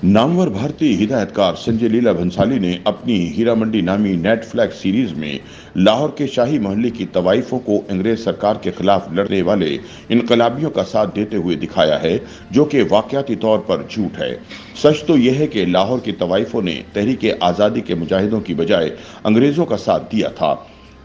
नामवर भारतीय हिदायतकार संजय लीला भंसाली ने अपनी हीरा मंडी नामी नेटफ्लिक्स सीरीज में लाहौर के शाही मोहल्ले की तवाइफों को अंग्रेज सरकार के खिलाफ लड़ने वाले इनकलाबियों का साथ देते हुए दिखाया है, जो कि वाकयाती तौर पर झूठ है। सच तो यह है कि लाहौर की तवाइफों ने तहरीक आज़ादी के मुजाहिदों की बजाय अंग्रेजों का साथ दिया था।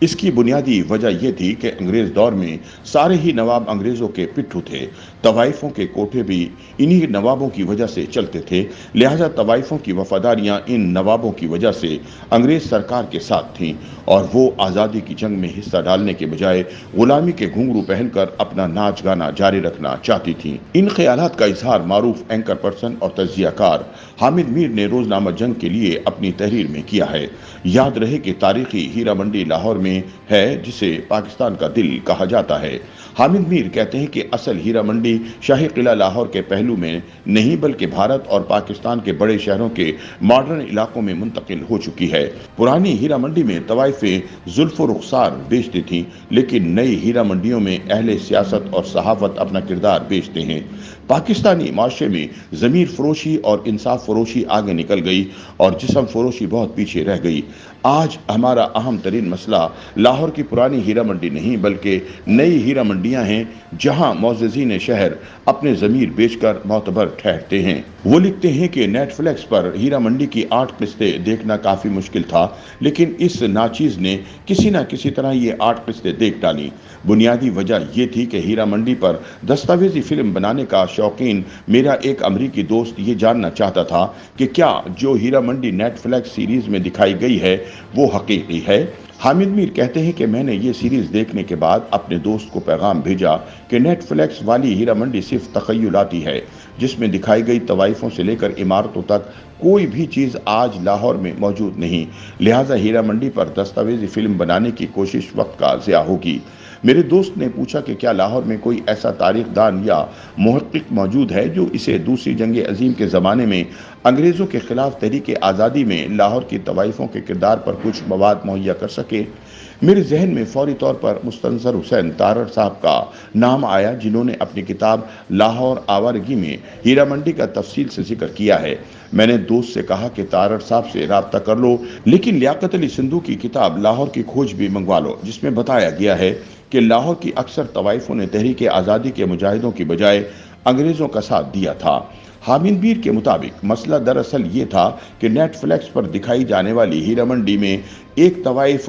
इसकी बुनियादी वजह यह थी कि अंग्रेज दौर में सारे ही नवाब अंग्रेजों के पिट्ठू थे। तवाइफों के कोठे भी इन्हीं नवाबों की वजह से चलते थे, लिहाजा तवाइफों की वफादारियां इन नवाबों की वजह से अंग्रेज सरकार के साथ थीं और वो आज़ादी की जंग में हिस्सा डालने के बजाय गुलामी के घुंघरू पहनकर अपना नाच गाना जारी रखना चाहती थीं। इन ख्यालात का इजहार मारूफ एंकर पर्सन और तज्जियाकार हामिद मीर ने रोजनामा जंग के लिए अपनी तहरीर में किया है। याद रहे कि तारीखी हीरा मंडी लाहौर में है, जिसे पाकिस्तान का दिल कहा जाता है। हामिद मीर कहते हैं कि असल हीरा मंडी शाही किला लाहौर के पहलू में नहीं बल्कि भारत और पाकिस्तान के बड़े शहरों के मॉडर्न इलाकों में मुंतकिल हो चुकी है। पुरानी हीरा मंडी में तवाइफें जुल्फ रुखसार बेचती थीं, लेकिन नई हीरा मंडियों में अहले सियासत और सहाफत अपना किरदार बेचते हैं। पाकिस्तानी माशरे में ज़मीर फरोशी और इंसाफ फरोशी आगे निकल गई और जिस्म फरोशी बहुत पीछे रह गई। आज हमारा अहम तरीन मसला लाहौर की पुरानी हीरा मंडी नहीं बल्कि नई हीरा मंडियां हैं, जहां मुअज़्ज़िज़ीन शहर अपने ज़मीर बेचकर मोतबर ठहरते हैं। वो लिखते हैं कि नेटफ्लिक्स पर हीरा मंडी की 8 किस्तें देखना काफ़ी मुश्किल था, लेकिन इस नाचीज़ ने किसी न किसी तरह ये 8 किस्तें देख डाली। बुनियादी वजह ये थी कि हीरा मंडी पर दस्तावेजी फिल्म बनाने का शौकीन मेरा एक अमरीकी दोस्त ये जानना चाहता था कि क्या जो हीरा मंडी नेटफ्लिक्स सीरीज में दिखाई गई है वो हकीकी है। हामिद मीर कहते हैं कि मैंने ये सीरीज देखने के बाद अपने दोस्त को पैगाम भेजा कि नेटफ्लिक्स वाली हीरा मंडी सिर्फ तखय्युलाती है, जिसमें दिखाई गई तवाइफों से लेकर इमारतों तक कोई भी चीज़ आज लाहौर में मौजूद नहीं। लिहाजा हीरा मंडी पर दस्तावेजी फिल्म बनाने की कोशिश वक्त का ज़िया होगी। मेरे दोस्त ने पूछा कि क्या लाहौर में कोई ऐसा तारीखदान या मुहक्किक मौजूद है जो इसे दूसरी जंग अजीम के ज़माने में अंग्रेज़ों के खिलाफ तहरीक आज़ादी में लाहौर की तवाइफों के किरदार पर कुछ मवाद मुहैया कर सके। मेरे जहन में फौरी तौर पर मुस्तनसर हुसैन तारड़ साहब का नाम आया, जिन्होंने अपनी किताब लाहौर आवारगी में हीरा मंडी का तफसील से जिक्र किया है। मैंने दोस्त से कहा कि तारड़ साहब से राब्ता कर लो, लेकिन लियाकत अली सिंधु की किताब लाहौर की खोज भी मंगवा लो, जिसमें बताया गया है कि लाहौर की अक्सर तवाइफों ने तहरीक आज़ादी के मुजाहिदों की बजाय अंग्रेज़ों का साथ दिया था। हामिद मीर के मुताबिक मसला दरअसल ये था कि नेटफ्लिक्स पर दिखाई जाने वाली हीरा मंडी में एक तवाइफ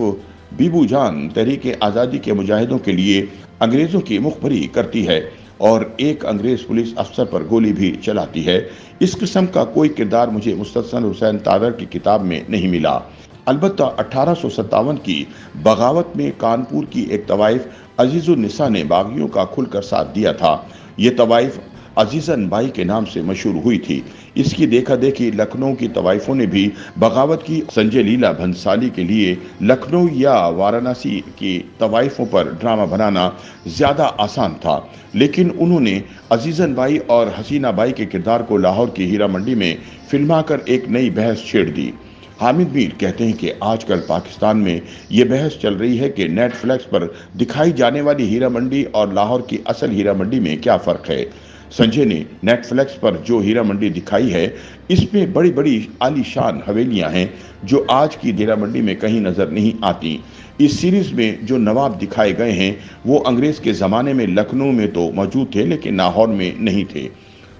बीबू जान तहरीक आज़ादी के मुजाहिदों के लिए अंग्रेज़ों की मुखबरी करती है और एक अंग्रेज़ पुलिस अफसर पर गोली भी चलाती है। इस किस्म का कोई किरदार मुझे मुस्तनसर हुसैन तारड़ की किताब में नहीं मिला। अलबत्ता 1857 की बगावत में कानपुर की एक तवाइफ अजीजुन निसा ने बागियों का खुलकर साथ दिया था। ये तवाइफ अजीजन बाई के नाम से मशहूर हुई थी। इसकी देखा देखी लखनऊ की तवाइफों ने भी बगावत की। संजय लीला भंसाली के लिए लखनऊ या वाराणसी की तवाइफों पर ड्रामा बनाना ज़्यादा आसान था, लेकिन उन्होंने अजीजन बाई और हसीना बाई के किरदार को लाहौर की हीरा मंडी में फिल्माकर एक नई बहस छेड़ दी। हामिद मीर कहते हैं कि आजकल पाकिस्तान में ये बहस चल रही है कि नेटफ्लिक्स पर दिखाई जाने वाली हीरा मंडी और लाहौर की असल हीरा मंडी में क्या फ़र्क है। संजय ने नेटफ्लिक्स पर जो हीरा मंडी दिखाई है, इसमें बड़ी बड़ी आलीशान हवेलियां हैं जो आज की हीरा मंडी में कहीं नज़र नहीं आती। इस सीरीज़ में जो नवाब दिखाए गए हैं वो अंग्रेज़ के ज़माने में लखनऊ में तो मौजूद थे, लेकिन लाहौर में नहीं थे।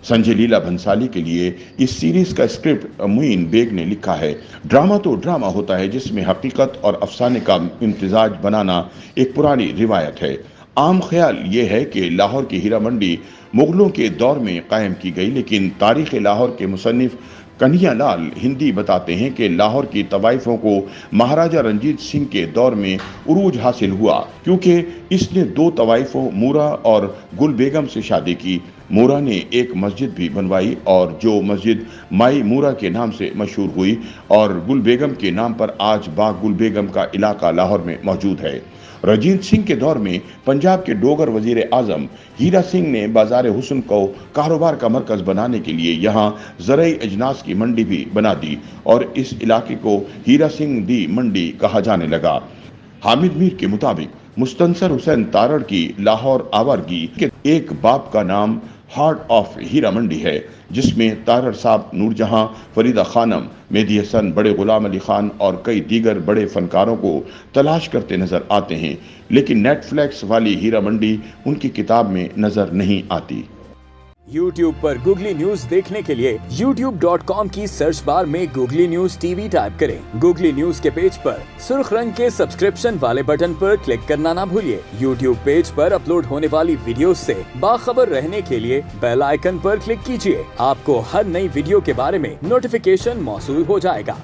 संजय लीला भंसाली के लिए इस सीरीज का स्क्रिप्ट मुइन बेग ने लिखा है। ड्रामा तो ड्रामा होता है जिसमें हकीकत और अफसाने का इम्तिजाज बनाना एक पुरानी रिवायत है। आम ख्याल ये है कि लाहौर की हीरा मंडी मुगलों के दौर में कायम की गई, लेकिन तारीख़ लाहौर के मुसन्निफ कन्हैया लाल हिंदी बताते हैं कि लाहौर की तवाइफों को महाराजा रंजीत सिंह के दौर में उरूज हासिल हुआ, क्योंकि इसने 2 तवाइफों मूरा और गुल बेगम से शादी की। मूरा ने एक मस्जिद भी बनवाई और जो मस्जिद माई मूरा के नाम से मशहूर हुई और गुल बेगम के नाम पर आज बाग गुल बेगम का इलाका लाहौर में मौजूद है। रंजीत सिंह के दौर में पंजाब के डोगर वजीर आजम हीरा सिंह ने बाजार हुस्न को कारोबार का मरकज बनाने के लिए यहाँ ज़रई अजनास की मंडी भी बना दी और इस इलाके को हीरा सिंह दी मंडी कहा जाने लगा। हामिद मीर के मुताबिक मुस्तनसर हुसैन तारड़ की लाहौर आवारगी के एक बाप का नाम हार्ट ऑफ हीरा मंडी है, जिसमें तारर साहब, नूरजहां, फरीदा खानम, मेहदी हसन, बड़े गुलाम अली खान और कई दीगर बड़े फनकारों को तलाश करते नजर आते हैं, लेकिन नेटफ्लिक्स वाली हीरा मंडी उनकी किताब में नजर नहीं आती। YouTube पर गूगली न्यूज देखने के लिए youtube.com की सर्च बार में गूगली न्यूज टीवी टाइप करें। गूगली न्यूज के पेज पर सुर्ख रंग के सब्सक्रिप्शन वाले बटन पर क्लिक करना ना भूलिए। YouTube पेज पर अपलोड होने वाली वीडियोस से बाखबर रहने के लिए बेल आइकन पर क्लिक कीजिए। आपको हर नई वीडियो के बारे में नोटिफिकेशन मौसूल हो जाएगा।